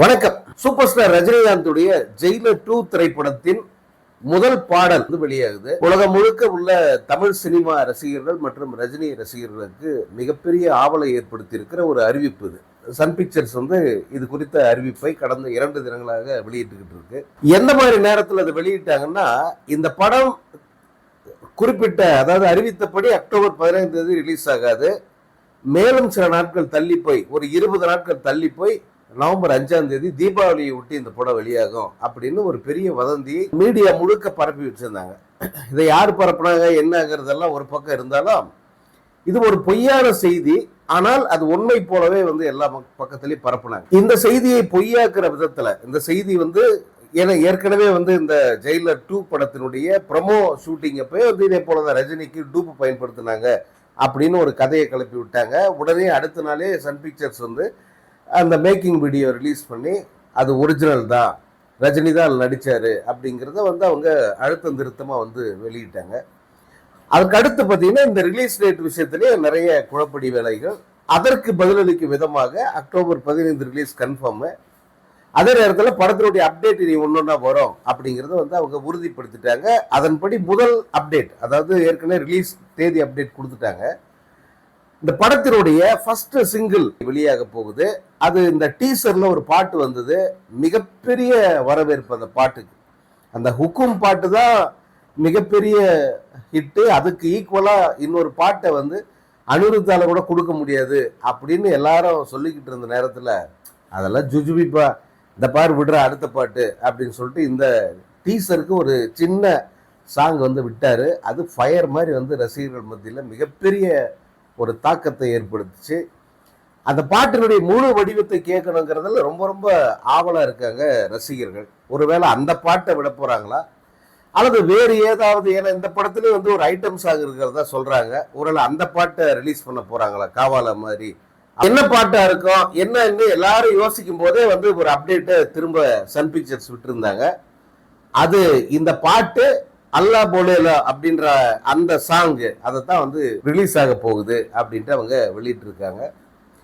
வணக்கம். Super star ரஜினிகாந்துடைய Jailer 2 திரைப்படத்தின் முதல் பாடல் வந்து வெளியாகுது. உலகம் முழுக்க உள்ள தமிழ் சினிமா ரசிகர்கள் மற்றும் ரஜினி ரசிகர்களுக்கு மிகப்பெரிய ஆவலை ஏற்படுத்தி இருக்கிற ஒரு அறிவிப்பு இது. சன் பிக்சர்ஸ் வந்து இது குறித்த அறிவிப்பை கடந்த 2 தினங்களாக வெளியிட்டுக்கிட்டு இருக்கு. எந்த மாதிரி நேரத்தில் அதை வெளியிட்டாங்கன்னா, இந்த படம் குறிப்பிட்ட, அதாவது அறிவித்தபடி அக்டோபர் 15 தேதி ரிலீஸ் ஆகாது. மேலும் சில நாட்கள் தள்ளி போய், ஒரு 20 நாட்கள் தள்ளி போய் நவம்பர் 5ஆம் தேதி தீபாவளியை ஒட்டி இந்த படம் வெளியாகும் அப்படின்னு ஒரு பெரிய வதந்தியை மீடியா முழுக்க பரப்பி வச்சிருந்தாங்க. இதை யார் பரப்புனாங்க என்னங்கிறதெல்லாம் ஒரு பக்கம் இருந்தாலும், இது ஒரு பொய்யான செய்தி. ஆனால் அது உண்மை போலவே வந்து எல்லா பக்கத்திலையும் பரப்புனாங்க. இந்த செய்தியை பொய்யாக்குற விதத்துல இந்த செய்தி வந்து ஏற்கனவே வந்து இந்த ஜெயிலர் 2 படத்தினுடைய ப்ரொமோ ஷூட்டிங் அப்போ வந்து இதே போலதான் ரஜினிக்கு டூப்பு பயன்படுத்தினாங்க அப்படின்னு ஒரு கதையை கிளப்பி விட்டாங்க. உடனே அடுத்த நாளே சன் பிக்சர்ஸ் வந்து அந்த மேக்கிங் வீடியோ ரிலீஸ் பண்ணி அது ஒரிஜினல் தான், ரஜினி தான் நடித்தார் அப்படிங்கிறத வந்து அவங்க அழுத்தம் திருத்தமாக வந்து வெளியிட்டாங்க. அதுக்கு அடுத்து பார்த்தீங்கன்னா இந்த ரிலீஸ் டேட் விஷயத்திலே நிறைய குழப்படி வேலைகள். அதற்கு பதிலளிக்கும் விதமாக அக்டோபர் 15 ரிலீஸ் கன்ஃபார்மு. அதே நேரத்தில் படத்தினுடைய அப்டேட் இனி ஒன்றா வரும் அப்படிங்கிறத வந்து அவங்க உறுதிப்படுத்திட்டாங்க. அதன்படி முதல் அப்டேட், அதாவது ஏற்கனவே ரிலீஸ் தேதி அப்டேட் கொடுத்துட்டாங்க. இந்த படத்தினுடைய ஃபர்ஸ்ட் சிங்கிள் வெளியாக போகுது. அது இந்த டீசர்ல ஒரு பாட்டு வந்தது, மிகப்பெரிய வரவேற்பு அந்த பாட்டுக்கு. அந்த ஹுக்கும் பாட்டு தான் மிகப்பெரிய ஹிட்டு. அதுக்கு ஈக்குவலா இன்னொரு பாட்டை வந்து அனிருத்தால கூட கொடுக்க முடியாது அப்படின்னு எல்லாரும் சொல்லிக்கிட்டு இருந்த நேரத்தில், அதெல்லாம் ஜுஜுபிப்பா, இந்த பாரு விடுற அடுத்த பாட்டு அப்படின்னு சொல்லிட்டு இந்த டீசருக்கு ஒரு சின்ன சாங் வந்து விட்டாரு. அது ஃபயர் மாதிரி வந்து ரசிகர்கள் மத்தியில் மிகப்பெரிய ஒரு தாக்கத்தை ஏற்படுத்துச்சு. அந்த பாட்டினுடைய முழு வடிவத்தை கேட்கணுங்கிறதுல ரொம்ப ரொம்ப ஆவலாக இருக்காங்க ரசிகர்கள். ஒருவேளை அந்த பாட்டை விட போகிறாங்களா அல்லது வேறு ஏதாவது, ஏன்னா இந்த படத்துலேயே வந்து ஒரு ஐட்டம் சாங் இருக்கிறதா சொல்கிறாங்க. ஒருவேளை அந்த பாட்டை ரிலீஸ் பண்ண போகிறாங்களா காவாலா மாதிரி, என்ன பாட்டாக இருக்கும் என்னன்னு எல்லாரும் யோசிக்கும் போதே வந்து ஒரு அப்டேட்டை திரும்ப சன் பிக்சர்ஸ் விட்டுருந்தாங்க. அது இந்த பாட்டு அல்லா போலேலா அப்படின்ற அந்த சாங்கு அதைத்தான் வந்து ரிலீஸ் ஆக போகுது அப்படின்ட்டு அவங்க வெளியிட்டு இருக்காங்க.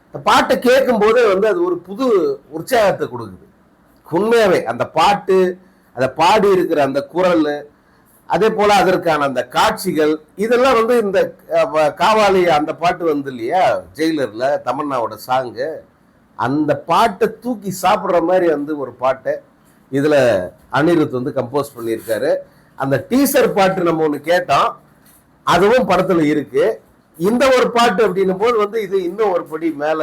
இந்த பாட்டை கேட்கும் போதே வந்து அது ஒரு புது உற்சாகத்தை கொடுக்குது. உண்மையாவே அந்த பாட்டு, அதை பாடி இருக்கிற அந்த குரல், அதே போல அதற்கான அந்த காட்சிகள், இதெல்லாம் வந்து இந்த காவாலி அந்த பாட்டு வந்து இல்லையா ஜெயிலர்ல தமன்னாவோட சாங்கு, அந்த பாட்டை தூக்கி சாப்பிட்ற மாதிரி வந்து ஒரு பாட்டை இதுல அனிருத் வந்து கம்போஸ் பண்ணியிருக்காரு. அந்த டீசர் பாட்டு நம்ம ஒன்று கேட்டோம், அதுவும் படத்துல இருக்கு. இந்த ஒரு பாட்டு அப்படின்னும் போது வந்து இது இன்னும் ஒரு படி மேல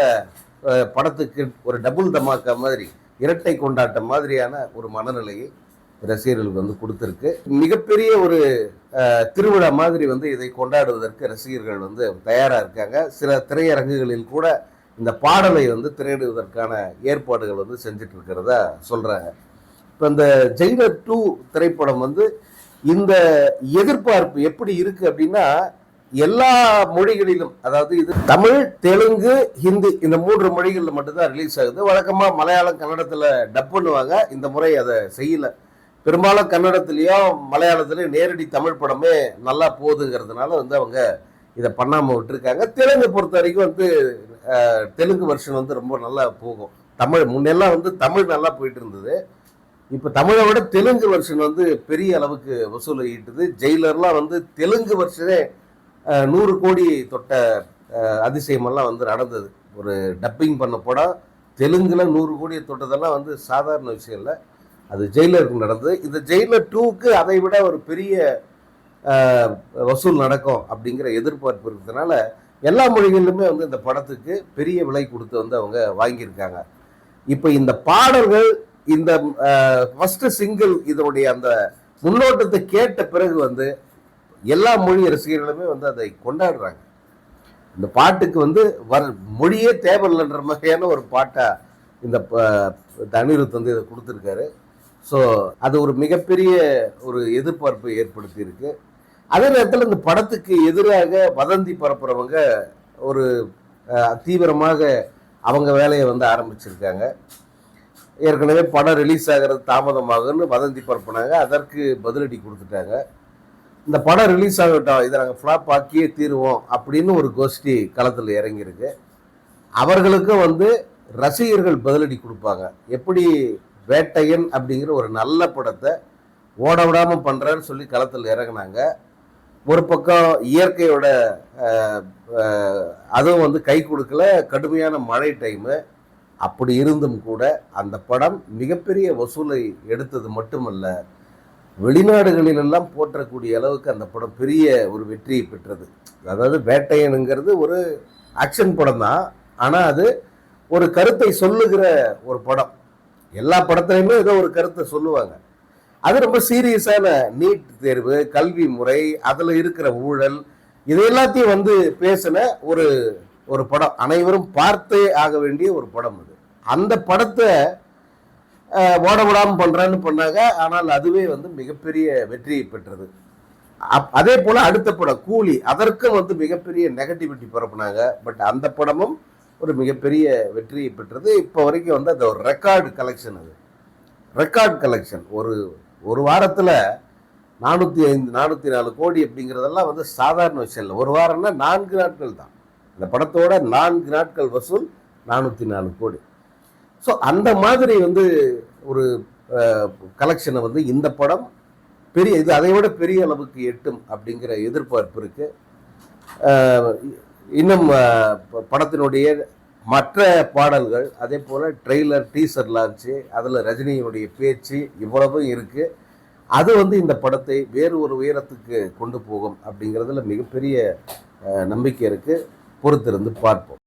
படத்துக்கு ஒரு டபுள் தமாக்கா மாதிரி, இரட்டை கொண்டாட்டம் மாதிரியான ஒரு மனநிலையை ரசிகர்களுக்கு வந்து கொடுத்துருக்கு. மிகப்பெரிய ஒரு திருவிழா மாதிரி வந்து இதை கொண்டாடுவதற்கு ரசிகர்கள் வந்து தயாரா இருக்காங்க. சில திரையரங்குகளில் கூட இந்த பாடலை வந்து திரையிடுவதற்கான ஏற்பாடுகள் வந்து செஞ்சுட்டு இருக்கிறதா சொல்றாங்க. இப்போ இந்த ஜெயிலர் 2 திரைப்படம் வந்து இந்த எதிர்பார்ப்பு எப்படி இருக்கு அப்படின்னா, எல்லா மொழிகளிலும், அதாவது இது தமிழ், தெலுங்கு, ஹிந்தி இந்த 3 மொழிகளில் மட்டும்தான் ரிலீஸ் ஆகுது. வழக்கமாக மலையாளம், கன்னடத்தில் டப் பண்ணுவாங்க. இந்த முறை அதை செய்யல. பெரும்பாலும் கன்னடத்துலேயும் மலையாளத்துலேயும் நேரடி தமிழ் படமே நல்லா போகுதுங்கிறதுனால வந்து அவங்க இதை பண்ணாமல் விட்டுருக்காங்க. தெலுங்கு பொறுத்த வரைக்கும் வந்து தெலுங்கு வெர்ஷன் வந்து ரொம்ப நல்லா போகும். தமிழ் முன்னெல்லாம் வந்து தமிழ் நல்லா போயிட்டு இருந்தது. இப்போ தமிழை விட தெலுங்கு வெர்ஷன் வந்து பெரிய அளவுக்கு வசூல் ஈட்டுது. ஜெயிலர்லாம் வந்து தெலுங்கு வெர்ஷனே 100 கோடி தொட்ட அதிசயமெல்லாம் வந்து நடந்தது. ஒரு டப்பிங் பண்ண படம் தெலுங்குல 100 கோடியை தொட்டதெல்லாம் வந்து சாதாரண விஷயம் இல்லை. அது ஜெயிலருக்கு நடந்தது. இந்த ஜெயிலர் 2க்கு அதை விட ஒரு பெரிய வசூல் நடக்கும் அப்படிங்கிற எதிர்பார்ப்பு இருக்கிறதுனால எல்லா மொழிகளிலுமே வந்து இந்த படத்துக்கு பெரிய விலை கொடுத்து வந்து அவங்க வாங்கியிருக்காங்க. இப்போ இந்த பாடல்கள், இந்த ஃபர்ஸ்ட் சிங்கிள், இதனுடைய அந்த முன்னோட்டத்தை கேட்ட பிறகு வந்து எல்லா மொழி ரசிகர்களுமே வந்து அதை கொண்டாடுறாங்க. இந்த பாட்டுக்கு வந்து மொழியே தேவையில்லைன்ற மாதிரியான ஒரு பாட்டா இந்த அனிருத் வந்து இதை கொடுத்துருக்காரு. ஸோ அது ஒரு மிகப்பெரிய ஒரு எதிர்பார்ப்பை ஏற்படுத்தி இருக்கு. அதே நேரத்தில் இந்த படத்துக்கு எதிராக வதந்தி பரப்புறவங்க ஒரு தீவிரமாக அவங்க வேலையை வந்து ஆரம்பிச்சிருக்காங்க. ஏற்கனவே படம் ரிலீஸ் ஆகிறது தாமதமாகுன்னு வதந்தி பரப்புனாங்க. அதற்கு பதிலடி கொடுத்துட்டாங்க. இந்த படம் ரிலீஸ் ஆகட்டும், இதை நாங்கள் ஃப்ளாப் ஆக்கியே தீருவோம் அப்படின்னு ஒரு கோஷ்டி களத்தில் இறங்கியிருக்கு. அவர்களுக்கும் வந்து ரசிகர்கள் பதிலடி கொடுப்பாங்க. எப்படி வேட்டையன் அப்படிங்கிற ஒரு நல்ல படத்தை ஓட விடாம பண்றேன்னு சொல்லி களத்தில் இறங்கினாங்க. ஒரு பக்கம் இயற்கையோட அதுவும் வந்து கை கொடுக்கல, கடுமையான மழை டைமு. அப்படி இருந்தும் கூட அந்த படம் மிகப்பெரிய வசூலை எடுத்தது மட்டுமல்ல, வெளிநாடுகளிலெல்லாம் போற்றக்கூடிய அளவுக்கு அந்த படம் பெரிய ஒரு வெற்றியை பெற்றது. அதாவது வேட்டையனுங்கிறது ஒரு ஆக்ஷன் படம் தான், ஆனால் அது ஒரு கருத்தை சொல்லுகிற ஒரு படம். எல்லா படத்துலையுமே ஏதோ ஒரு கருத்தை சொல்லுவாங்க. அது ரொம்ப சீரியஸான நீட் தேர்வு, கல்வி முறை, அதில் இருக்கிற ஊழல், இது எல்லாத்தையும் வந்து பேசின ஒரு ஒரு படம். அனைவரும் பார்த்தே ஆக வேண்டிய ஒரு படம் அது. அந்த படத்தை ஓட விடாமல் பண்ணுறான்னு பண்ணாங்க. ஆனால் அதுவே வந்து மிகப்பெரிய வெற்றியை பெற்றது. அதே போல் அடுத்த படம் கூலி, அதற்கும் வந்து மிகப்பெரிய நெகட்டிவிட்டி பரப்புனாங்க. பட் அந்த படமும் ஒரு மிகப்பெரிய வெற்றியை பெற்றது. இப்போ வரைக்கும் வந்து அது ஒரு ரெக்கார்டு கலெக்ஷன். அது ரெக்கார்ட் கலெக்ஷன். ஒரு வாரத்தில் 405 404 கோடி அப்படிங்கிறதெல்லாம் வந்து சாதாரண விஷயம் இல்லை. ஒரு வாரம்னா 4 நாட்கள் தான். இந்த படத்தோட 4 நாட்கள் வசூல் 404 கோடி. ஸோ அந்த மாதிரி வந்து ஒரு கலெக்ஷனை வந்து இந்த படம் பெரிய இது அதை விட பெரிய அளவுக்கு எட்டும் அப்படிங்கிற எதிர்பார்ப்பு இருக்கு. இன்னும் படத்தினுடைய மற்ற பாடல்கள், அதே போல் ட்ரெய்லர், டீசர் லான்ச்சு, அதில் ரஜினியினுடைய பேச்சு இவ்வளவும் இருக்குது. அது வந்து இந்த படத்தை வேறு ஒரு உயரத்துக்கு கொண்டு போகும் அப்படிங்கிறதுல மிகப்பெரிய நம்பிக்கை இருக்குது. பொறுத்திருந்து பார்ப்போம்.